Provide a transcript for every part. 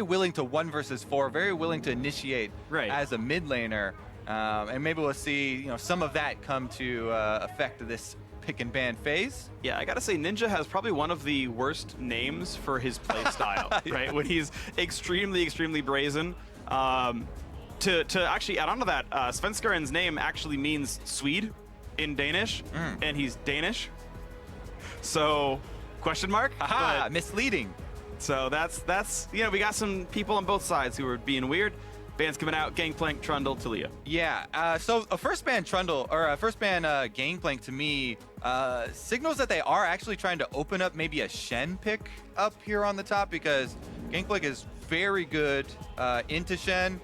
willing to 1 versus 4, very willing to initiate as a mid laner. And maybe we'll see some of that come to affect this pick and ban phase. Yeah, I gotta say, Ninja has probably one of the worst names for his play style, right? When he's extremely brazen. To actually add on to that, Svenskaren's name actually means Swede in Danish, and he's Danish. So, question mark? Aha, misleading. So that's we got some people on both sides who are being weird. Bans coming out, Gangplank, Trundle, Talia. Yeah, so a first ban Trundle, or a first ban Gangplank to me signals that they are actually trying to open up maybe a Shen pick up here on the top, because Gangplank is very good into Shen,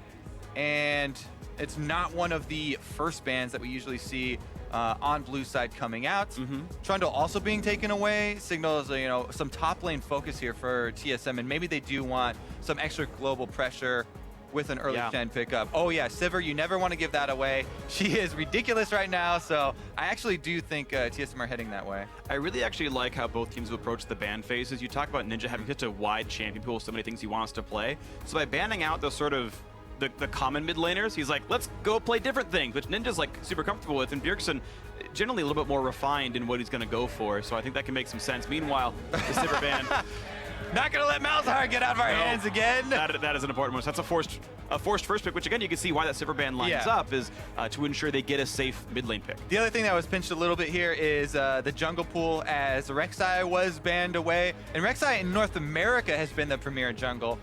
and it's not one of the first bans that we usually see on blue side coming out. Trundle also being taken away signals some top lane focus here for TSM, and maybe they do want some extra global pressure with an early Shen pickup. Oh yeah, Sivir, you never want to give that away. She is ridiculous right now, so I actually do think TSM are heading that way. I really actually like how both teams have approached the ban phases. You talk about Ninja having such a wide champion pool, so many things he wants to play. So by banning out the sort of the common mid laners, he's like, let's go play different things, which Ninja's like super comfortable with, and Bjergsen generally a little bit more refined in what he's going to go for, so I think that can make some sense. Meanwhile, the Sivir ban... Not going to let Malzahar get out of our hands again. That is an important one. So that's a forced first pick, which again, you can see why that Sivir ban lines up, is to ensure they get a safe mid lane pick. The other thing that was pinched a little bit here is the jungle pool, as Rek'Sai was banned away. And Rek'Sai in North America has been the premier jungle.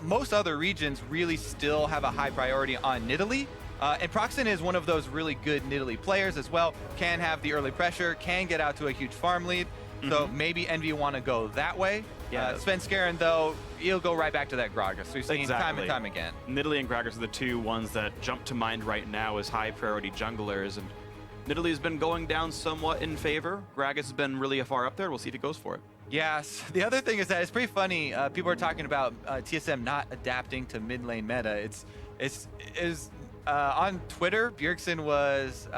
Most other regions really still have a high priority on Nidalee. And Proxen is one of those really good Nidalee players as well. Can have the early pressure, can get out to a huge farm lead. So maybe Envy want to go that way. Svenskeren, though, he'll go right back to that Gragas. We've seen time and time again. Nidalee and Gragas are the two ones that jump to mind right now as high priority junglers. And Nidalee's been going down somewhat in favor. Gragas has been really far up there. We'll see if he goes for it. Yes. The other thing is that it's pretty funny. People are talking about TSM not adapting to mid lane meta. It's on Twitter, Bjergsen was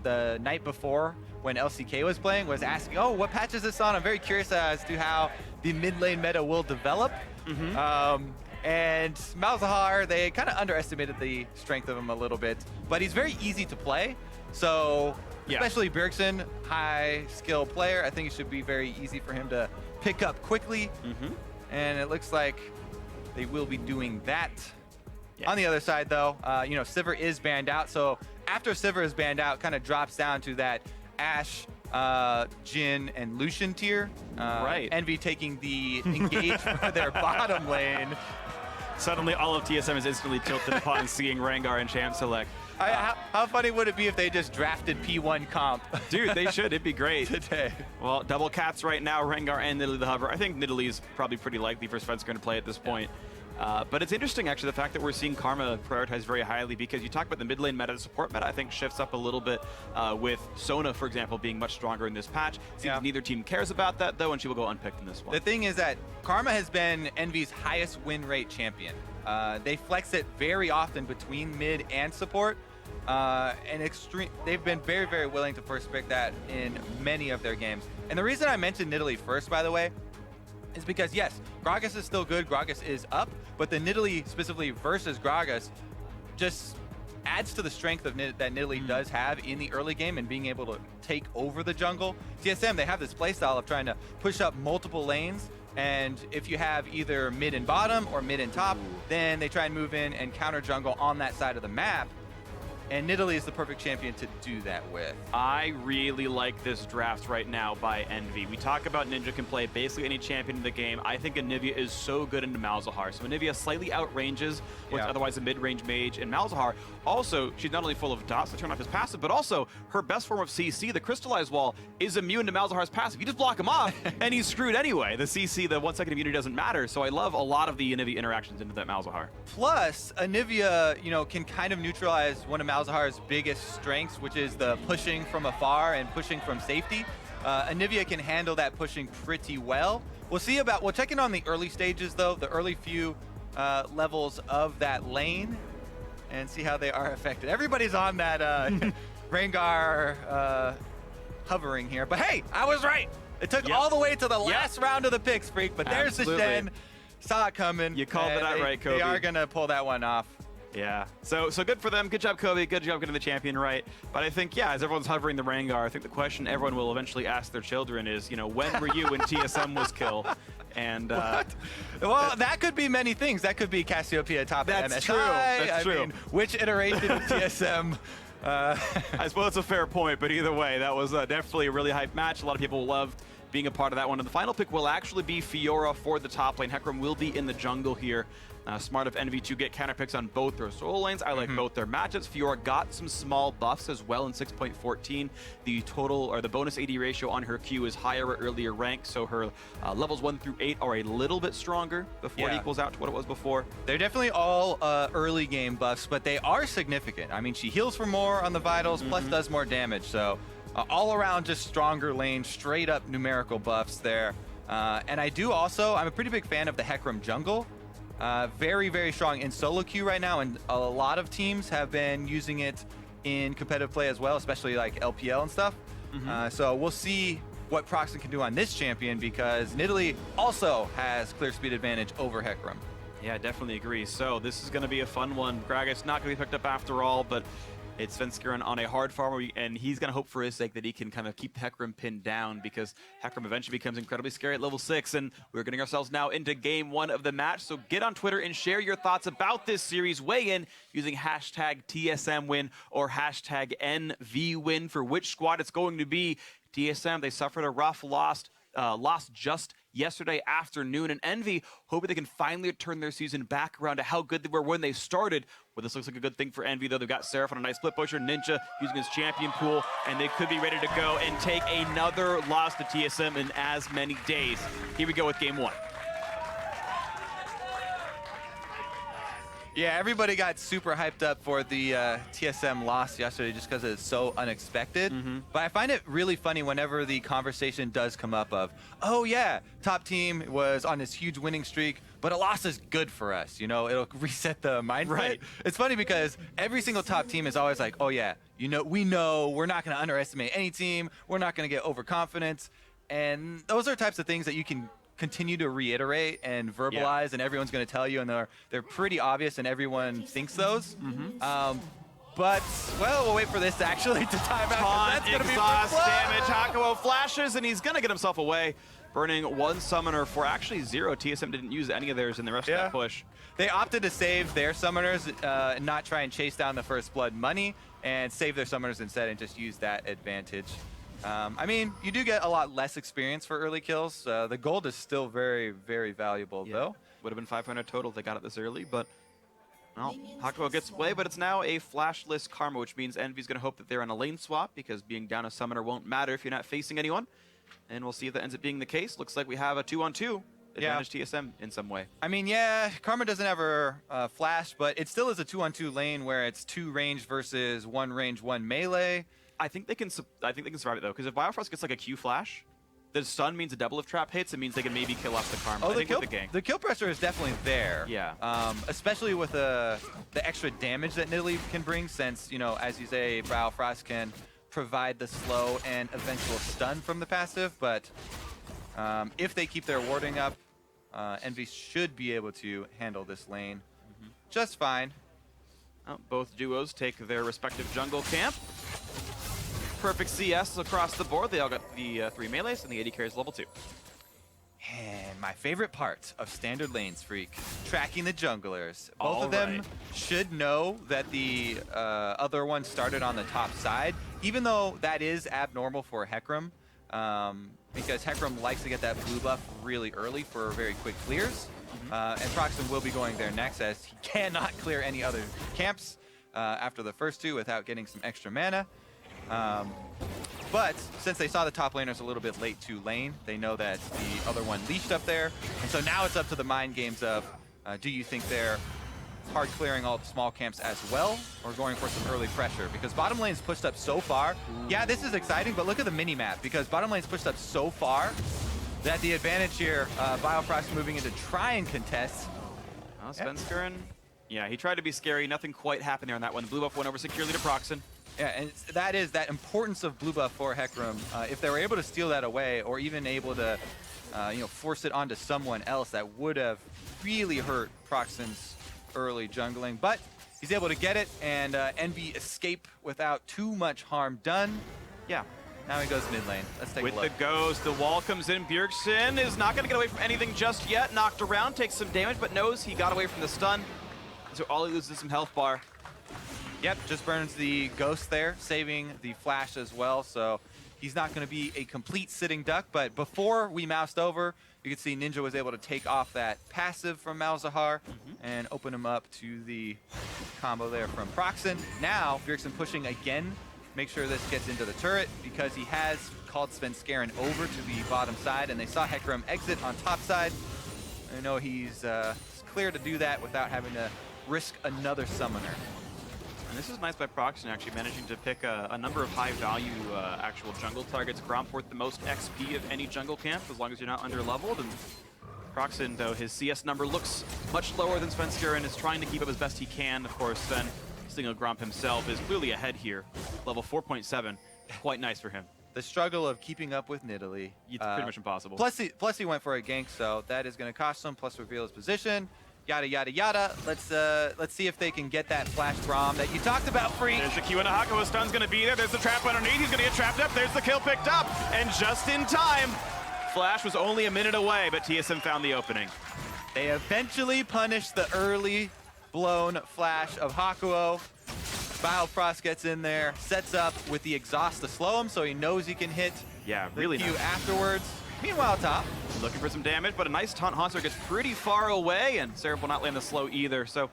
the night before when LCK was playing, was asking, oh, what patch is this on? I'm very curious as to how the mid lane meta will develop. And Malzahar, they kind of underestimated the strength of him a little bit, but he's very easy to play. So especially Bjergsen, high skill player, I think it should be very easy for him to pick up quickly. And it looks like they will be doing that. On the other side, though, Sivir is banned out. So after Sivir is banned out, kind of drops down to that Ashe, Jhin, and Lucian tier. Envy taking the engage for their bottom lane. Suddenly, all of TSM is instantly tilted upon seeing Rengar and Champ Select. How funny would it be if they just drafted P1 comp? Dude, they should. It'd be great. Today. Well, double cats right now, Rengar and Nidalee the Hover. I think Nidalee is probably pretty likely for Svenskeren to play at this point. But it's interesting, actually, the fact that we're seeing Karma prioritized very highly, because you talk about the mid lane meta, the support meta, I think shifts up a little bit with Sona, for example, being much stronger in this patch. Seems neither team cares about that, though, and she will go unpicked in this one. The thing is that Karma has been Envy's highest win rate champion. They flex it very often between mid and support. And they've been very, very willing to first pick that in many of their games. And the reason I mentioned Nidalee first, by the way, is because, yes, Gragas is still good, Gragas is up, but the Nidalee specifically versus Gragas just adds to the strength of that Nidalee does have in the early game and being able to take over the jungle. TSM, they have this playstyle of trying to push up multiple lanes, and if you have either mid and bottom or mid and top, then they try and move in and counter jungle on that side of the map. And Nidalee is the perfect champion to do that with. I really like this draft right now by Envy. We talk about Ninja can play basically any champion in the game. I think Anivia is so good into Malzahar. So Anivia slightly outranges what's otherwise a mid-range mage in Malzahar. Also, she's not only full of dots to turn off his passive, but also her best form of CC, the Crystallized Wall, is immune to Malzahar's passive. You just block him off, and he's screwed anyway. The CC, the 1 second immunity doesn't matter. So I love a lot of the Anivia interactions into that Malzahar. Plus, Anivia, can kind of neutralize one of Malzahar's biggest strengths, which is the pushing from afar and pushing from safety. Anivia can handle that pushing pretty well. We'll check in on the early stages, though, the early few levels of that lane, and see how they are affected. Everybody's on that Rengar hovering here, but hey, I was right. It took all the way to the last round of the picks, Freak, but there's the Shen. saw it coming. You called it out right, Kobe. They are going to pull that one off. Yeah, so good for them. Good job, Kobe. Good job getting the champion right. But I think, yeah, as everyone's hovering the Rengar, I think the question everyone will eventually ask their children is, you know, when were you when TSM was kill? And well, that could be many things. That could be Cassiopeia top that's MSI. True. That's I true. mean, which iteration of TSM? I suppose it's a fair point, but either way, that was definitely a really hype match. A lot of people loved being a part of that one. And the final pick will actually be Fiora for the top lane. Hecarim will be in the jungle here. Smart of Envy to get counter picks on both their solo lanes. I like both their matchups. Fiora got some small buffs as well in 6.14. The total or the bonus AD ratio on her Q is higher at earlier rank, so her levels 1 through 8 are a little bit stronger before it equals out to what it was before. They're definitely all early game buffs, but they are significant. I mean, she heals for more on the vitals, plus does more damage. So all around just stronger lane, straight up numerical buffs there. And I do also, I'm a pretty big fan of the Hecarim jungle. Very, very strong in solo queue right now, and a lot of teams have been using it in competitive play as well, especially like LPL and stuff. So we'll see what Proxen can do on this champion, because Nidalee also has clear speed advantage over Hecarim. Yeah, I definitely agree. So this is going to be a fun one. Gragas not going to be picked up after all, but it's Svenskeren on a hard farm, and he's going to hope for his sake that he can kind of keep Hecarim pinned down, because Hecarim eventually becomes incredibly scary at level 6, and we're getting ourselves now into game 1 of the match. So get on Twitter and share your thoughts about this series. Weigh in using hashtag TSMWin or hashtag NVWin for which squad it's going to be. TSM, they suffered a rough loss just yesterday afternoon, and Envy hoping they can finally turn their season back around to how good they were when they started. Well, this looks like a good thing for Envy, though. They've got Seraph on a nice split pusher, Ninja using his champion pool, and they could be ready to go and take another loss to TSM in as many days. Here we go with game 1. Yeah, everybody got super hyped up for the TSM loss yesterday just because it's so unexpected. But I find it really funny whenever the conversation does come up of, oh yeah, top team was on this huge winning streak, but a loss is good for us. You know, it'll reset the mindset. Right. It's funny because every single top team is always like, oh yeah, you know, we're not going to underestimate any team. We're not going to get overconfident. And those are types of things that you can continue to reiterate and verbalize, and everyone's going to tell you, and they're pretty obvious, and everyone thinks those. But, well, we'll wait for this actually to time out. That's going to be exhaust damage. Hakuo flashes, and he's going to get himself away, burning 1 summoner for actually 0. TSM didn't use any of theirs in the rest of that push. They opted to save their summoners and not try and chase down the first blood money, and save their summoners instead and just use that advantage. I mean, you do get a lot less experience for early kills. The gold is still very, very valuable, though. Would have been 500 total if they got it this early, but well, Hakuo gets away, but it's now a flashless Karma, which means Envy's going to hope that they're on a lane swap, because being down a summoner won't matter if you're not facing anyone. And we'll see if that ends up being the case. Looks like we have a 2-on-2 advantage TSM in some way. I mean, yeah, Karma doesn't have her flash, but it still is a 2-on-2 lane where it's 2 range versus 1 range, 1 melee. I think they can survive it, though, because if Biofrost gets like a Q flash, the stun means a double if trap hits. It means they can maybe kill off the Karma. Oh, I think with the gank. The kill pressure is definitely there. Yeah. Especially with the extra damage that Nidalee can bring, since, you know, as you say, Biofrost can provide the slow and eventual stun from the passive. But if they keep their warding up, Envy should be able to handle this lane just fine. Both duos take their respective jungle camp. Perfect CS across the board. They all got the 3 melees, and the AD carries level 2. And my favorite part of standard lanes, Freak, tracking the junglers. Both of them should know that the other one started on the top side, even though that is abnormal for Hecarim, because Hecarim likes to get that blue buff really early for very quick clears. And Proxen will be going there next, as he cannot clear any other camps after the first 2 without getting some extra mana. But since they saw the top laners a little bit late to lane, they know that the other one leashed up there. And so now it's up to the mind games of, do you think they're hard clearing all the small camps as well, or going for some early pressure? Because bottom lane's pushed up so far. Yeah, this is exciting, but look at the mini-map, because bottom lane's pushed up so far that the advantage here, Biofrost moving in to try and contest. Svenskeren, yeah, he tried to be scary. Nothing quite happened there on that one. The blue buff went over securely to Proxen. Yeah, and that is that importance of blue buff for Hecarim. If they were able to steal that away, or even able to, force it onto someone else, that would have really hurt Proxen's early jungling. But he's able to get it, and Envy escape without too much harm done. Yeah, now he goes mid lane. Let's take a look. With the ghost, the wall comes in. Bjergsen is not going to get away from anything just yet. Knocked around, takes some damage, but knows he got away from the stun. So all he loses is some health bar. Yep, just burns the ghost there, saving the flash as well. So he's not going to be a complete sitting duck. But before we moused over, you can see Ninja was able to take off that passive from Malzahar and open him up to the combo there from Proxen. Now, Bjergsen pushing again. Make sure this gets into the turret because he has called Svenskeren over to the bottom side, and they saw Hecarim exit on top side. I know he's clear to do that without having to risk another summoner. And this is nice by Proxen, actually managing to pick a number of high-value actual jungle targets. Gromp worth the most XP of any jungle camp, as long as you're not under-leveled. And Proxen, though, his CS number looks much lower than Svenskeren, is trying to keep up as best he can. Of course, then Single Gromp himself is clearly ahead here. Level 4.7, quite nice for him. The struggle of keeping up with Nidalee. It's pretty much impossible. Plus he went for a gank, so that is going to cost him, plus reveal his position. Yada, yada, yada. Let's see if they can get that flash Braum that you talked about, Freak. There's the Q and a Hakuo stun's going to be there. There's the trap underneath. He's going to get trapped up. There's the kill picked up. And just in time, Flash was only a minute away, but TSM found the opening. They eventually punished the early blown flash of Hakuo. Biofrost gets in there, sets up with the exhaust to slow him so he knows he can hit really the Q nice. Afterwards. Meanwhile, top. Looking for some damage, but a nice taunt. Haunter gets pretty far away, and Seraph will not land the slow either. So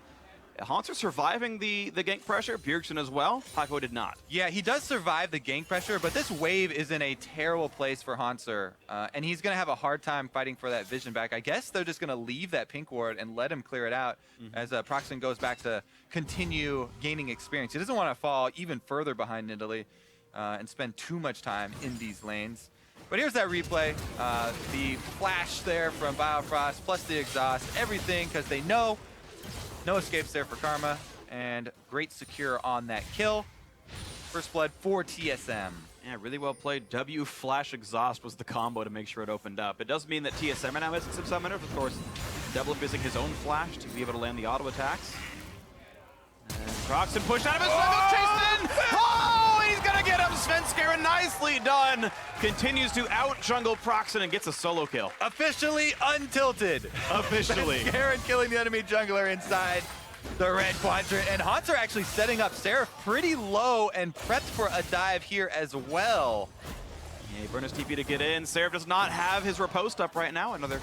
Haunter surviving the gank pressure. Bjergsen as well. Hakuo did not. Yeah, he does survive the gank pressure, but this wave is in a terrible place for Haunter, and he's going to have a hard time fighting for that vision back. I guess they're just going to leave that pink ward and let him clear it out as Proxen goes back to continue gaining experience. He doesn't want to fall even further behind Nidalee and spend too much time in these lanes. But here's that replay. The flash there from Biofrost, plus the exhaust, everything, because they know no escapes there for Karma, and great secure on that kill. First blood for TSM. Yeah, really well played. W flash exhaust was the combo to make sure it opened up. It does mean that TSM are now missing some summoners. Of course, Devil missing his own flash to be able to land the auto attacks. And Proxen pushed out of his chased in! Oh, he's gonna get him! Svenskeren, nicely done! Continues to out-jungle Proxen and gets a solo kill. Officially untilted. Officially. Svenskeren killing the enemy jungler inside the red quadrant. And Haunter actually setting up Seraph pretty low and prepped for a dive here as well. Yeah, he burned his TP to get in. Seraph does not have his riposte up right now. Another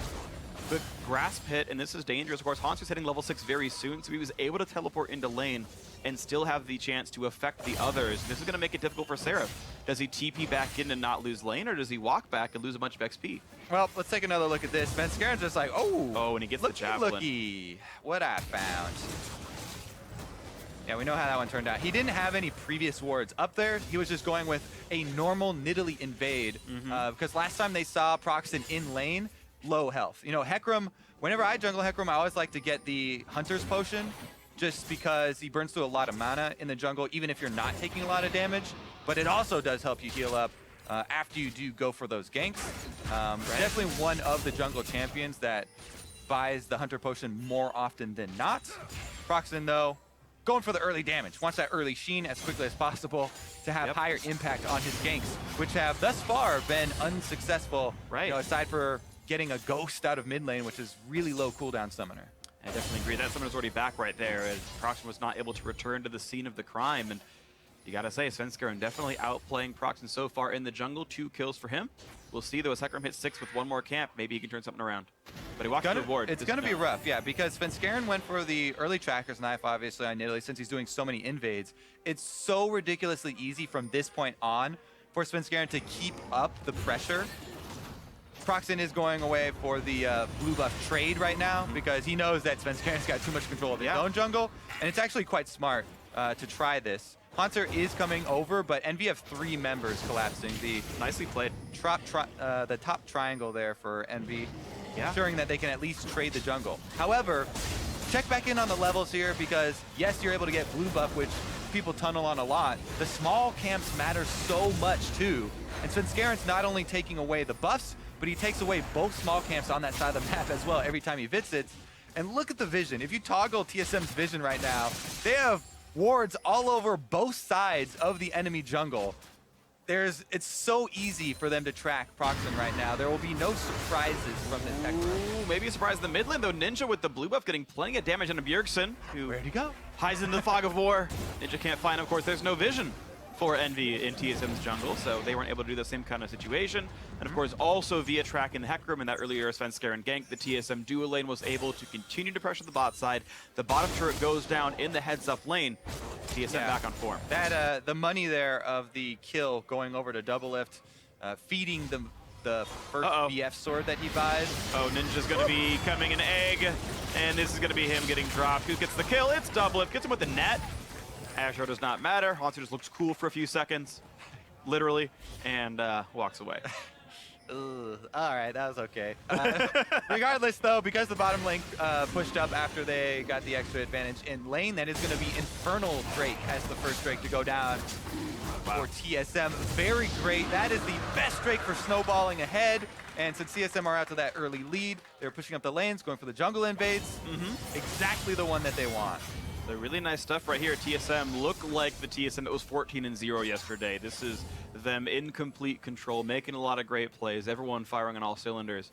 quick grasp hit, and this is dangerous. Of course, Haunter's hitting level 6 very soon, so he was able to teleport into lane and still have the chance to affect the others. This is going to make it difficult for Seraph. Does he TP back in and not lose lane, or does he walk back and lose a bunch of XP? Well, let's take another look at this. Svenskeren's just like, oh, and he gets the javelin. Looky, what I found. Yeah, we know how that one turned out. He didn't have any previous wards up there. He was just going with a normal Nidalee invade because last time they saw Proxen in lane, low health. You know, Hecarim, whenever I jungle Hecarim, I always like to get the Hunter's Potion just because he burns through a lot of mana in the jungle, even if you're not taking a lot of damage. But it also does help you heal up after you do go for those ganks. Definitely one of the jungle champions that buys the Hunter Potion more often than not. Proxen, though, going for the early damage. Wants that early sheen as quickly as possible to have higher impact on his ganks, which have thus far been unsuccessful, you know, aside for getting a ghost out of mid lane, which is really low cooldown summoner. I definitely agree. That summoner's already back right there, as Proxen was not able to return to the scene of the crime. And you gotta say, Svenskeren definitely outplaying Proxen so far in the jungle. 2 kills for him. We'll see, though, as Hecarim hits 6 with one more camp, maybe he can turn something around. But he walks the reward. It's gonna be rough, yeah, because Svenskeren went for the early tracker's knife, obviously, on Nidalee, since he's doing so many invades. It's so ridiculously easy from this point on for Svenskeren to keep up the pressure. Proxen is going away for the blue buff trade right now because he knows that Svenskeren's got too much control of his own jungle, and it's actually quite smart to try this. Haunter is coming over, but Envy have 3 members collapsing. The nicely played. The top triangle there for Envy, ensuring that they can at least trade the jungle. However, check back in on the levels here because, yes, you're able to get blue buff, which people tunnel on a lot, the small camps matter so much too. And Svenskaren's not only taking away the buffs, but he takes away both small camps on that side of the map as well every time he visits. And look at the vision. If you toggle TSM's vision right now, they have wards all over both sides of the enemy jungle. It's so easy for them to track Proxen right now. There will be no surprises from this tech run. Ooh, maybe a surprise in the mid lane, though. Ninja with the blue buff getting plenty of damage onto Bjergsen, who Where'd he go? hides into the fog of war. Ninja can't find him. Of course, there's no vision for Envy in TSM's jungle, so they weren't able to do the same kind of situation. And of course, also via tracking the Heck Room in that earlier Svenskaren gank, the TSM duo lane was able to continue to pressure the bot side. The bottom turret goes down in the heads-up lane. TSM back on form. That the money there of the kill going over to double lift, feeding the first BF sword that he buys. Oh, Ninja's gonna be coming an egg, and this is gonna be him getting dropped. Who gets the kill? It's double lift. Gets him with the net. Astro does not matter. Hanser just looks cool for a few seconds, literally, and walks away. Ugh, all right, that was okay. Regardless, though, because the bottom lane pushed up after they got the extra advantage in lane, that is going to be Infernal Drake as the first Drake to go down for TSM. Very great. That is the best Drake for snowballing ahead. And since TSM are out to that early lead, they're pushing up the lanes, going for the jungle invades. Exactly the one that they want. The really nice stuff right here. TSM look like the TSM that was 14-0 yesterday. This is them in complete control, making a lot of great plays. Everyone firing on all cylinders.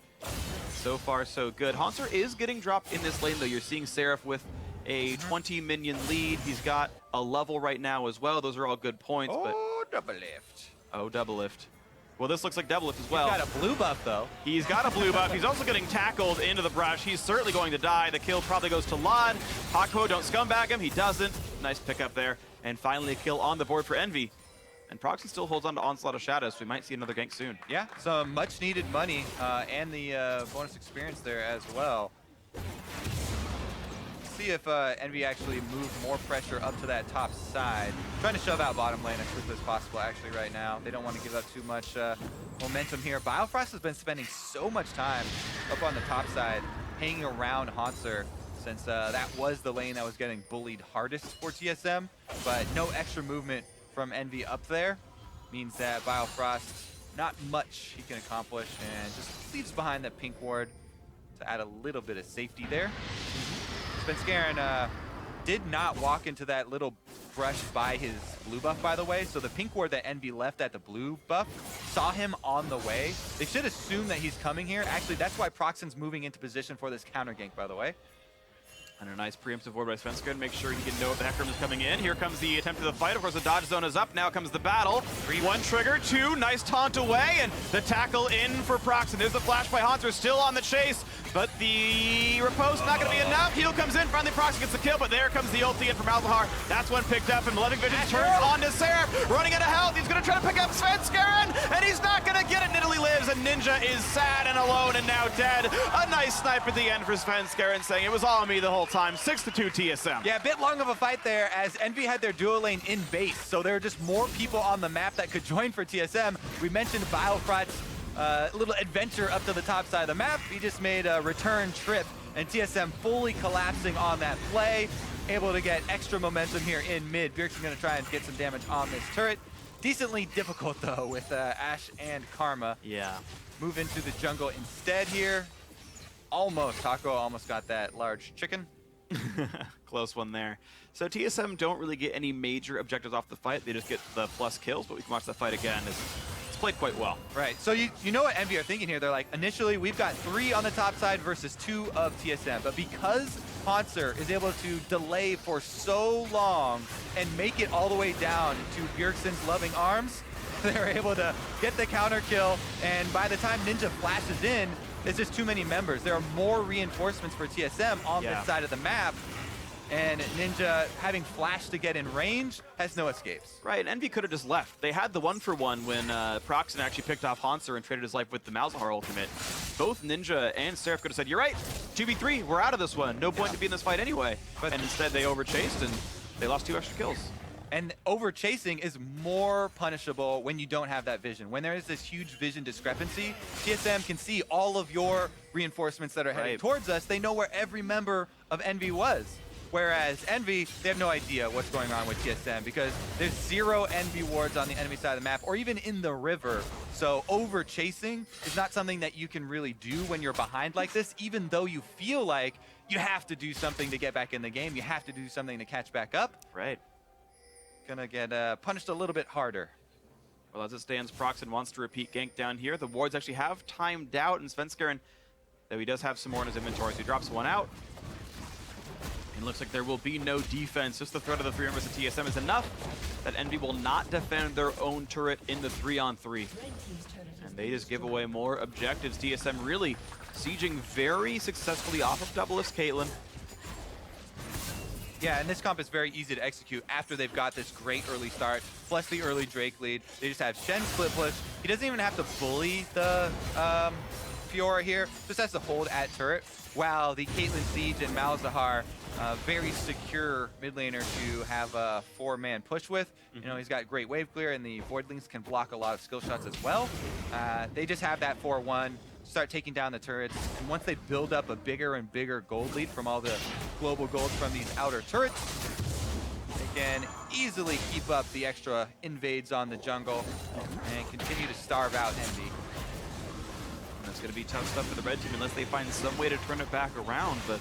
So far, so good. Hanser is getting dropped in this lane, though. You're seeing Seraph with a 20-minion lead. He's got a level right now as well. Those are all good points. Oh, double lift. Oh, double lift. Well, this looks like double lift as well. He's got a blue buff, though. He's got a blue buff. He's also getting tackled into the brush. He's certainly going to die. The kill probably goes to Lod. Hakpo, don't scumbag him. He doesn't. Nice pickup there. And finally a kill on the board for Envy. And Proxen still holds on to Onslaught of Shadows, so we might see another gank soon. Yeah, some much needed money and the bonus experience there as well. See if Envy actually move more pressure up to that top side. Trying to shove out bottom lane as quickly as possible actually right now. They don't want to give up too much momentum here. Biofrost has been spending so much time up on the top side, hanging around Hanser, since that was the lane that was getting bullied hardest for TSM. But no extra movement from Envy up there means that Biofrost, not much he can accomplish, and just leaves behind that pink ward to add a little bit of safety there. Svenskaren did not walk into that little brush by his blue buff, by the way. So the pink ward that Envy left at the blue buff saw him on the way. They should assume that he's coming here. Actually, that's why Proxen's moving into position for this counter gank, by the way. And a nice preemptive ward by Svenskaren. Make sure he can know if the Heck Room is coming in. Here comes the attempt of the fight. Of course, the dodge zone is up. Now comes the battle. 1 trigger, 2. Nice taunt away, and the tackle in for Proxen. There's the flash by Hanser, still on the chase, but the riposte not going to be enough. Heal comes in. Finally, Proxen gets the kill, but there comes the ulti in from Malzahar. That's one picked up, and Malefic Vision turns on to Seraph. Running out of health. He's going to try to pick up Svenskaren, and he's not going to get it. Nidalee lives, and Ninja is sad and alone and now dead. A nice snipe at the end for Svenskaren, saying it was all me the whole time. 6-2 TSM. Yeah, a bit long of a fight there as Envy had their duo lane in base, so there were just more people on the map that could join for TSM. We mentioned Biofrost's little adventure up to the top side of the map. He just made a return trip, and TSM fully collapsing on that play, able to get extra momentum here in mid. Bjergsen going to try and get some damage on this turret. Decently difficult, though, with Ashe and Karma. Yeah. Move into the jungle instead here. Almost. Taco almost got that large chicken. Close one there. So TSM don't really get any major objectives off the fight. They just get the plus kills, but we can watch the fight again. It's played quite well. Right. So you know what Envy are thinking here. They're like, initially, we've got 3 on the top side versus 2 of TSM. But because Hanser is able to delay for so long and make it all the way down to Bjergsen's loving arms, they're able to get the counter kill. And by the time Ninja flashes in, it's just too many members. There are more reinforcements for TSM on this side of the map, and Ninja, having flash to get in range, has no escapes. Right, and Envy could have just left. They had the 1-for-1 when Proxen actually picked off Hanser and traded his life with the Malzahar ultimate. Both Ninja and Seraph could have said, you're right, 2v3, we're out of this one. No point to be in this fight anyway. And instead they overchased and they lost 2 extra kills. And over chasing is more punishable when you don't have that vision. When there is this huge vision discrepancy, TSM can see all of your reinforcements that are heading towards us. They know where every member of Envy was. Whereas Envy, they have no idea what's going on with TSM because there's 0 Envy wards on the enemy side of the map or even in the river. So over chasing is not something that you can really do when you're behind like this, even though you feel like you have to do something to get back in the game. You have to do something to catch back up. Right. Gonna get punished a little bit harder. Well, as it stands, Proxen wants to repeat gank down here. The wards actually have timed out, and Svenskeren, though he does have some more in his inventory, so he drops one out. And looks like there will be no defense. Just the threat of the 3 members of TSM is enough that Envy will not defend their own turret in the 3-on-3. And they just give away more objectives. TSM really sieging very successfully off of Doubleless Caitlyn. Yeah, and this comp is very easy to execute after they've got this great early start, plus the early Drake lead. They just have Shen split push. He doesn't even have to bully the Fiora here, just has to hold at turret, while the Caitlyn Siege and Malzahar, very secure mid laner to have a 4-man push with. You know, he's got great wave clear, and the Voidlings can block a lot of skill shots as well. They just have that 4-1. Start taking down the turrets, and once they build up a bigger and bigger gold lead from all the global gold from these outer turrets, they can easily keep up the extra invades on the jungle and continue to starve out Envy. And that's going to be tough stuff for the red team unless they find some way to turn it back around, but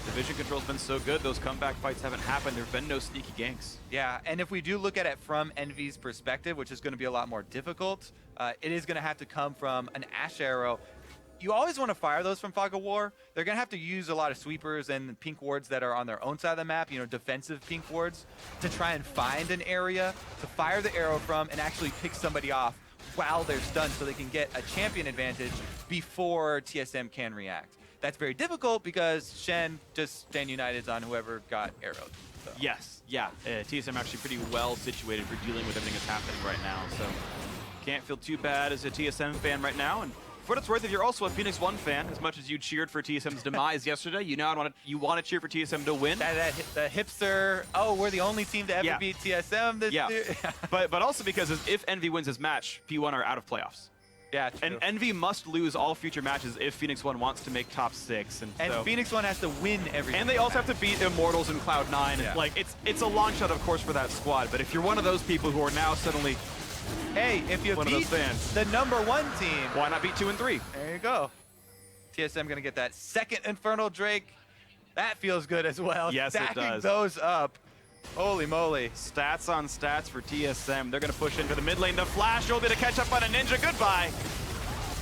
the vision control's been so good, those comeback fights haven't happened. There have been no sneaky ganks. Yeah, and if we do look at it from Envy's perspective, which is going to be a lot more difficult, it is going to have to come from an Ash Arrow. You always want to fire those from Fog of War. They're going to have to use a lot of sweepers and pink wards that are on their own side of the map, you know, defensive pink wards, to try and find an area to fire the arrow from and actually pick somebody off while they're stunned so they can get a champion advantage before TSM can react. That's very difficult because Shen just stand united on whoever got arrowed. So. Yes, yeah. TSM actually pretty well situated for dealing with everything that's happening right now, so can't feel too bad as a TSM fan right now. And for what it's worth, if you're also a Phoenix 1 fan, as much as you cheered for TSM's demise yesterday, you now want to cheer for TSM to win. The hipster, oh, we're the only team to ever beat TSM this year. but also because if Envy wins his match, P1 are out of playoffs. Yeah, true. And Envy must lose all future matches if Phoenix 1 wants to make top 6. And so, Phoenix 1 has to win every And they also have to beat Immortals and Cloud9. Yeah. Like, it's a long shot, of course, for that squad. But if you're one of those people who are now suddenly hey, if you beat the #1 team, why not beat 2 and 3? There you go. TSM gonna get that second Infernal Drake. That feels good as well. Yes, Stacking it does. those up. Holy moly. Stats on stats for TSM. They're gonna push into the mid lane. The flash will be to catch up on a Ninja. Goodbye.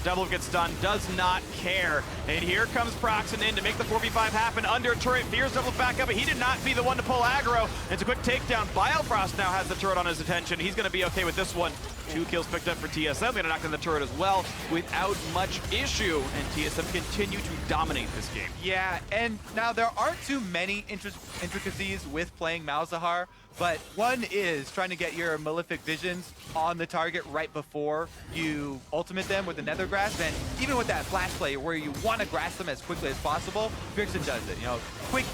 Double gets done, does not care. And here comes Proxen in to make the 4v5 happen. Under turret, Fears doubles back up, but he did not be the one to pull aggro. It's a quick takedown. Biofrost now has the turret on his attention. He's gonna be okay with this one. 2 kills picked up for TSM. Gonna knock down the turret as well without much issue. And TSM continue to dominate this game. Yeah, and now there aren't too many intricacies with playing Malzahar, but one is trying to get your Malefic Visions on the target right before you ultimate them with the Nether Grasp, and even with that flash play where you want to grasp them as quickly as possible, Bjergsen does it. You know, quick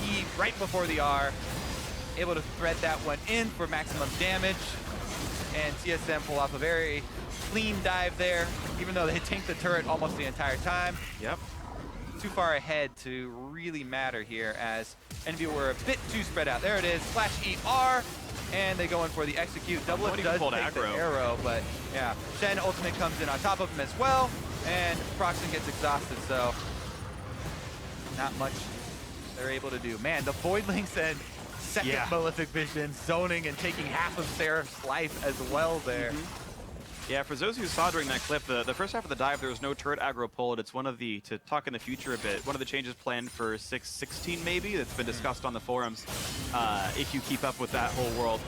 E right before the R, able to thread that one in for maximum damage, and TSM pull off a very clean dive there, even though they tanked the turret almost the entire time. Yep. Too far ahead to really matter here, as Envy were a bit too spread out. There it is, flash ER, and they go in for the execute. Double does take the arrow, but yeah, Shen ultimate comes in on top of him as well, and Proxen gets exhausted, so not much they're able to do. Man, the Voidlings and second Malefic Vision zoning and taking half of Seraph's life as well there. Yeah, for those who saw during that clip, the first half of the dive, there was no turret aggro pulled. It's one of the, to talk in the future a bit, one of the changes planned for 6.16 maybe, that's been discussed on the forums, if you keep up with that whole world.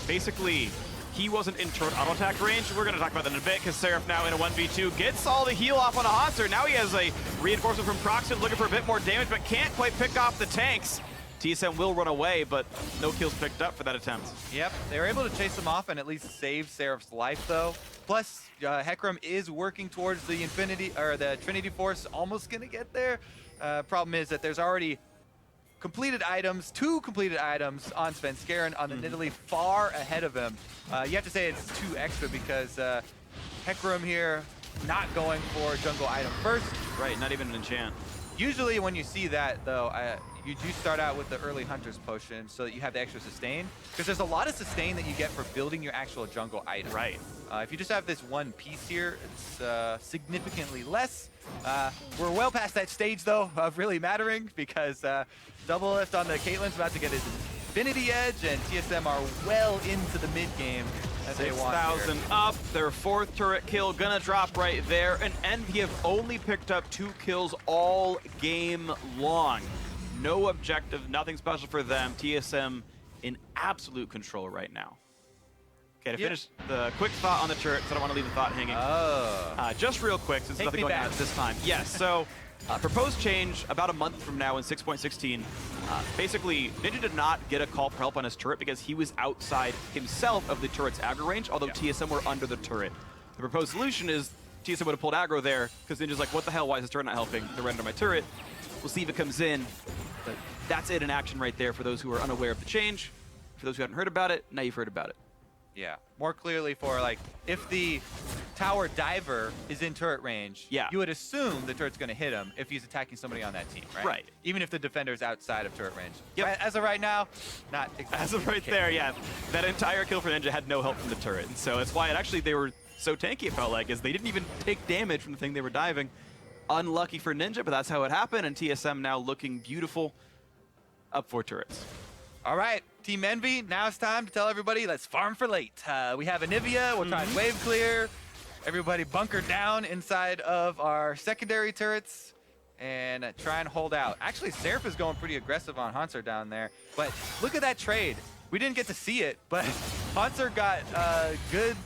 Basically, he wasn't in turret auto attack range. We're going to talk about that in a bit, because Seraph now in a 1v2 gets all the heal off on a Hauntzer. Now he has a reinforcement from Proxen looking for a bit more damage, but can't quite pick off the tanks. TSM will run away, but no kills picked up for that attempt. Yep, they were able to chase him off and at least save Seraph's life, though. Plus, Hecarim is working towards the Trinity Force, almost gonna get there. Problem is that there's already completed items, 2 completed items on Svenskeren on the Nidalee far ahead of him. You have to say it's 2 extra because Hecarim here not going for jungle item first. Right, not even an enchant. Usually when you see that, though, you do start out with the early Hunter's Potion so that you have the extra sustain. Because there's a lot of sustain that you get for building your actual jungle item. Right. If you just have this one piece here, it's significantly less. We're well past that stage, though, of really mattering because Double Lift on the Caitlyn's about to get his Infinity Edge, and TSM are well into the mid game. 6,000 up, their 4th turret kill gonna drop right there, and Envy have only picked up 2 kills all game long. No objective, nothing special for them. TSM in absolute control right now. Okay, to finish the quick thought on the turret, so I don't want to leave the thought hanging. Just real quick, since nothing going on at this time. Yes, so proposed change about a month from now in 6.16. Basically, Ninja did not get a call for help on his turret because he was outside himself of the turret's aggro range, although TSM were under the turret. The proposed solution is TSM would have pulled aggro there because Ninja's like, what the hell, why is this turret not helping? They're right under my turret. We'll see if it comes in. But that's it in action right there for those who are unaware of the change. For those who haven't heard about it, now you've heard about it. Yeah, more clearly for, like, if the tower diver is in turret range, you would assume the turret's going to hit him if he's attacking somebody on that team, right? Right. Even if the defender's outside of turret range. Yep. As of right now, not exactly. As of right there, yeah. That entire kill for Ninja had no help from the turret. And so that's why they were so tanky, it felt like, is they didn't even take damage from the thing they were diving. Unlucky for Ninja, but that's how it happened, and TSM now looking beautiful. Up 4 turrets. All right, Team Envy, now it's time to tell everybody, let's farm for late. We have Anivia, we'll try and wave clear. Everybody bunker down inside of our secondary turrets and try and hold out. Actually, Seraph is going pretty aggressive on Hanser down there, but look at that trade. We didn't get to see it, but Hanser got a good,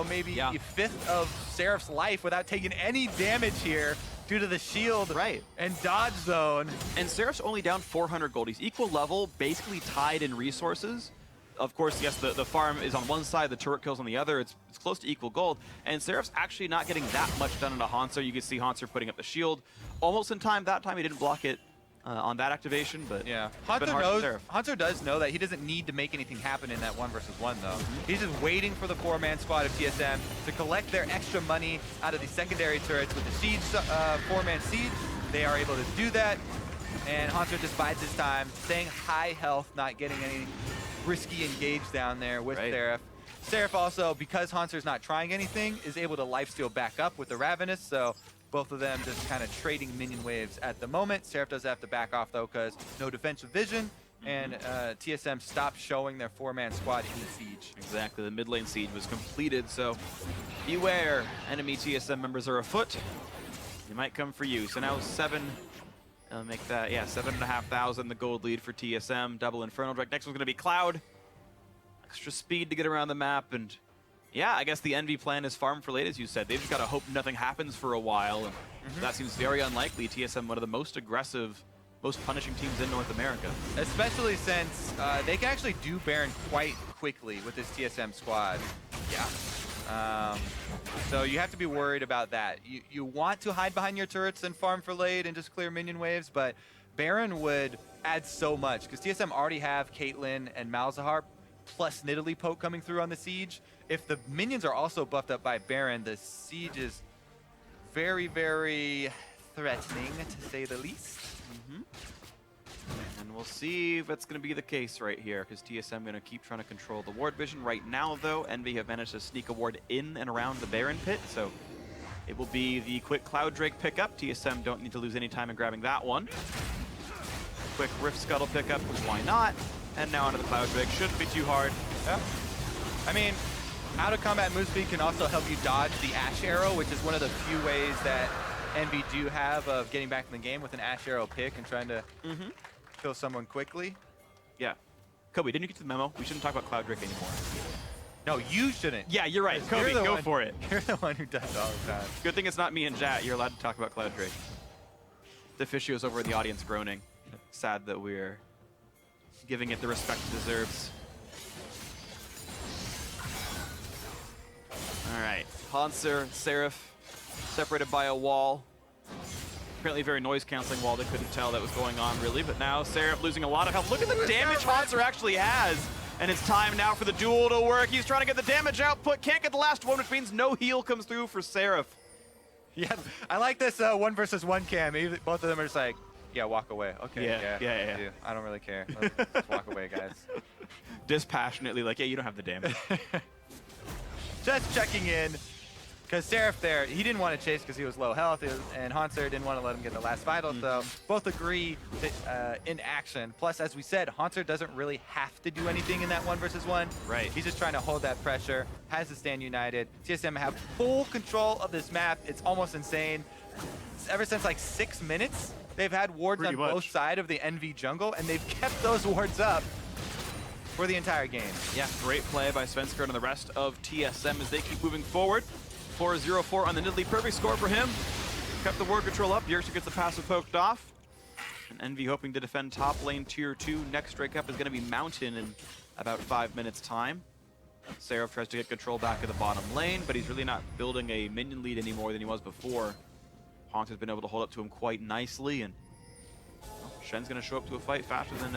maybe a fifth of Seraph's life without taking any damage here due to the shield and dodge zone. And Seraph's only down 400 gold. He's equal level, basically tied in resources. Of course, yes, the farm is on one side, the turret kills on the other. It's close to equal gold. And Seraph's actually not getting that much done into Hanser. You can see Hanser putting up the shield almost in time. That time he didn't block it on that activation, but yeah, Hanser does know that he doesn't need to make anything happen in that 1 versus 1 though. He's just waiting for the 4-man squad of TSM to collect their extra money out of the secondary turrets with the siege, 4-man siege. They are able to do that, and Hanser just bides his time, staying high health, not getting any risky engage down there with Seraph. Seraph also, because Hanser's not trying anything, is able to lifesteal back up with the Ravenous, so both of them just kind of trading minion waves at the moment. Seraph does have to back off, though, because no defensive vision, and TSM stopped showing their 4-man squad in the siege. Exactly. The mid lane siege was completed, so beware. Enemy TSM members are afoot. They might come for you. So now 7,500, the gold lead for TSM. Double Infernal Drake. Next one's going to be Cloud. Extra speed to get around the map, and yeah, I guess the Envy plan is farm for late, as you said. They've just got to hope nothing happens for a while, and that seems very unlikely. TSM, one of the most aggressive, most punishing teams in North America. Especially since they can actually do Baron quite quickly with this TSM squad. Yeah. So you have to be worried about that. You want to hide behind your turrets and farm for late and just clear minion waves, but Baron would add so much, because TSM already have Caitlyn and Malzahar, plus Nidalee Poke coming through on the siege. If the minions are also buffed up by Baron, the siege is very, very threatening, to say the least. And we'll see if that's going to be the case right here, because TSM going to keep trying to control the ward vision. Right now, though, Envy have managed to sneak a ward in and around the Baron pit, so it will be the quick Cloud Drake pickup. TSM don't need to lose any time in grabbing that one. Quick Rift Scuttle pickup, why not? And now onto the Cloud Drake. Shouldn't be too hard. Yeah. I mean, out of combat move speed can also help you dodge the Ash Arrow, which is one of the few ways that Envy do have of getting back in the game with an Ash Arrow pick and trying to kill someone quickly. Yeah. Kobe, didn't you get to the memo? We shouldn't talk about Cloud Drake anymore. No, you shouldn't. Yeah, you're right. Kobe, go for it. You're the one who does it all the time. Good thing it's not me and Jat. You're allowed to talk about Cloud Drake. The officio's over in the audience groaning. Sad that we're giving it the respect it deserves. All right, Hanser, Seraph, separated by a wall. Apparently a very noise-canceling wall. They couldn't tell that was going on, really. But now Seraph losing a lot of health. Look at the damage Hanser actually has. And it's time now for the duel to work. He's trying to get the damage output. Can't get the last one, which means no heal comes through for Seraph. Yeah, I like this 1 versus 1 cam. Both of them are just like, yeah, walk away. Okay, yeah. I don't really care. Let's walk away, guys. Dispassionately, like, yeah, you don't have the damage. Just checking in. Because Seraph there, he didn't want to chase because he was low health, and Haunter didn't want to let him get the last vital, so both agree to, in action. Plus, as we said, Haunter doesn't really have to do anything in that 1 versus 1. Right. He's just trying to hold that pressure, has to stand united. TSM have full control of this map. It's almost insane. Ever since like 6 minutes, they've had wards Pretty on much. both sides of the NV jungle, and they've kept those wards up for the entire game. Yeah, great play by Svensker and the rest of TSM as they keep moving forward. 4-0-4 on the Nidalee. Perfect score for him. Kept the ward control up. Bjergsen gets the passive poked off. And Envy hoping to defend top lane tier 2. Next strike up is going to be Mountain in about 5 minutes time. Seraph tries to get control back at the bottom lane, but he's really not building a minion lead any more than he was before. Honk has been able to hold up to him quite nicely, and Shen's going to show up to a fight faster than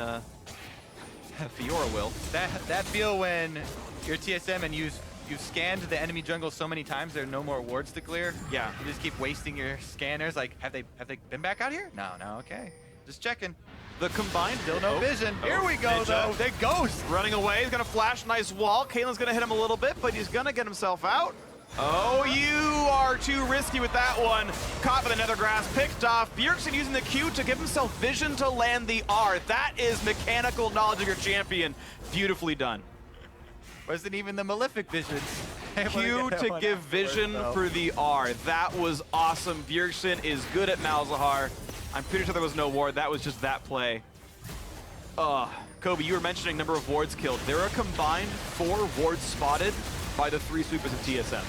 Fiora will. That feel when you're TSM and you've scanned the enemy jungle so many times there are no more wards to clear. Yeah. You just keep wasting your scanners. Like, have they been back out here? No, okay. Just checking. The combined Still no vision. Here we go, Ninja. though. They ghost. Running away. He's going to flash. Nice wall. Kalen's going to hit him a little bit, but he's going to get himself out. Oh, you are too risky with that one. Caught by the nether grass, picked off. Bjergsen using the Q to give himself vision to land the R. That is mechanical knowledge of your champion. Beautifully done. Wasn't even the Malefic visions. Q to give vision for the R. That was awesome. Bjergsen is good at Malzahar. I'm pretty sure there was no ward. That was just that play. Kobe, you were mentioning number of wards killed. There are a combined 4 wards spotted by the 3 sweepers of TSM.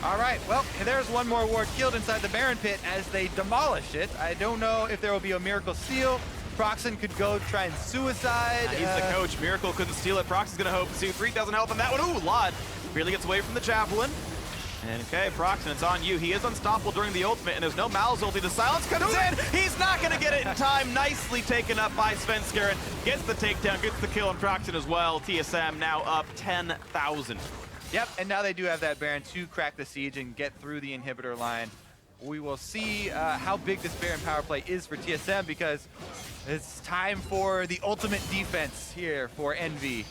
All right, well, there's one more ward killed inside the Baron Pit as they demolish it. I don't know if there will be a Miracle Seal. Proxen could go try and suicide. He's the coach. Miracle couldn't steal it. Proxen's going to hope to. 3,000 health on that one. Ooh, Lod really gets away from the Javelin. And okay, Proxen, it's on you. He is unstoppable during the ultimate, and there's no Mal's ulti. The silence comes in. He's not going to get it in time. Nicely taken up by Svensker. Gets the takedown, gets the kill on Proxen as well. TSM now up 10,000. Yep, and now they do have that Baron to crack the siege and get through the inhibitor line. We will see how big this Baron power play is for TSM because it's time for the ultimate defense here for Envy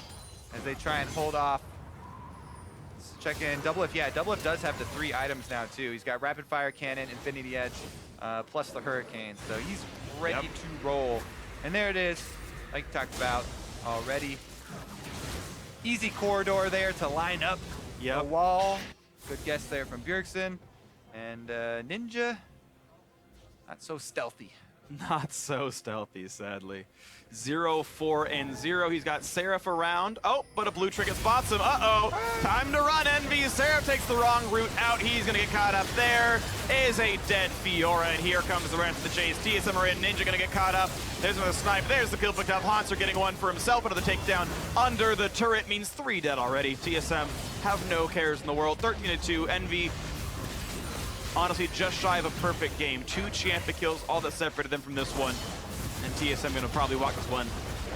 as they try and hold off. Let's check in Doublelift. Yeah, Doublelift does have the 3 items now too. He's got Rapid Fire Cannon, Infinity Edge, plus the Hurricane. So he's ready to roll. And there it is, like we talked about already. Easy corridor there to line up the wall. Good guess there from Bjergsen. And Ninja, not so stealthy. Not so stealthy, sadly. 0-4-0. He's got Seraph around. Oh, but a blue trinket spots him. Uh-oh. Time to run, Envy. Seraph takes the wrong route out. He's going to get caught up there. Is a dead Fiora, and here comes the rest of the chase. TSM are in. Ninja going to get caught up. There's another snipe. There's the kill picked up. Haunter getting one for himself. Another takedown under the turret means 3 dead already. TSM have no cares in the world. 13-2. Envy honestly just shy of a perfect game. 2 champion kills, all that separated them from this one. And TSM going to probably walk this one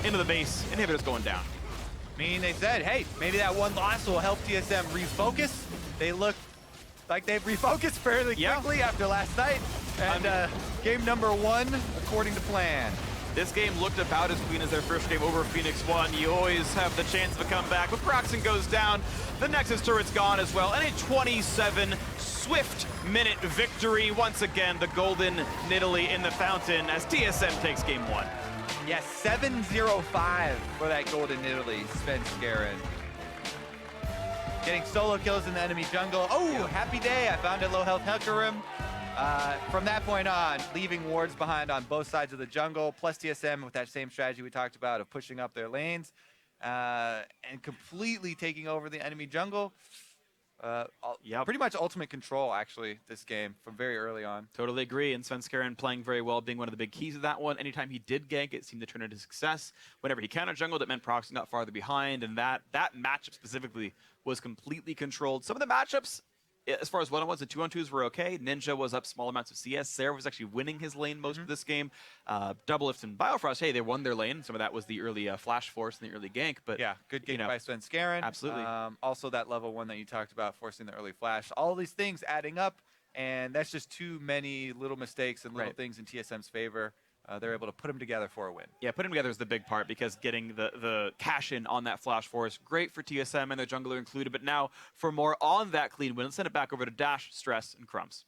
into the base. Inhibitor's going down. I mean, they said, hey, maybe that one loss will help TSM refocus. They look like they've refocused fairly quickly after last night. And game number 1, according to plan. This game looked about as clean as their first game over Phoenix 1. You always have the chance of a comeback. But Proxen goes down. The Nexus turret's gone as well. And a 27 swift minute victory. Once again, the golden Nidalee in the fountain as TSM takes game 1. Yes, 7-0-5 for that golden Nidalee, Svenskeren. Getting solo kills in the enemy jungle. Oh, happy day. I found a low health Hecarim. From that point on, leaving wards behind on both sides of the jungle, plus TSM with that same strategy we talked about of pushing up their lanes and completely taking over the enemy jungle. Pretty much ultimate control, actually, this game from very early on. Totally agree, and Svenskeren playing very well, being one of the big keys of that one. Anytime he did gank, it seemed to turn into success. Whenever he counter-jungled, it meant Proxen got farther behind, and that matchup specifically was completely controlled. Some of the matchups, as far as one-on-ones and two-on-twos were okay. Ninja was up small amounts of CS. Sarah was actually winning his lane most of this game. Doublelift and Biofrost, hey, they won their lane. Some of that was the early Flash Force and the early gank. But yeah, good gank by Svenskeren. Absolutely. Also that level 1 that you talked about, forcing the early Flash. All these things adding up, and that's just too many little mistakes and little things in TSM's favor. They're able to put them together for a win. Yeah, putting them together is the big part, because getting the cash in on that Flash Force, great for TSM and their jungler included. But now for more on that clean win, let's send it back over to Dash, Stress, and Crumbs.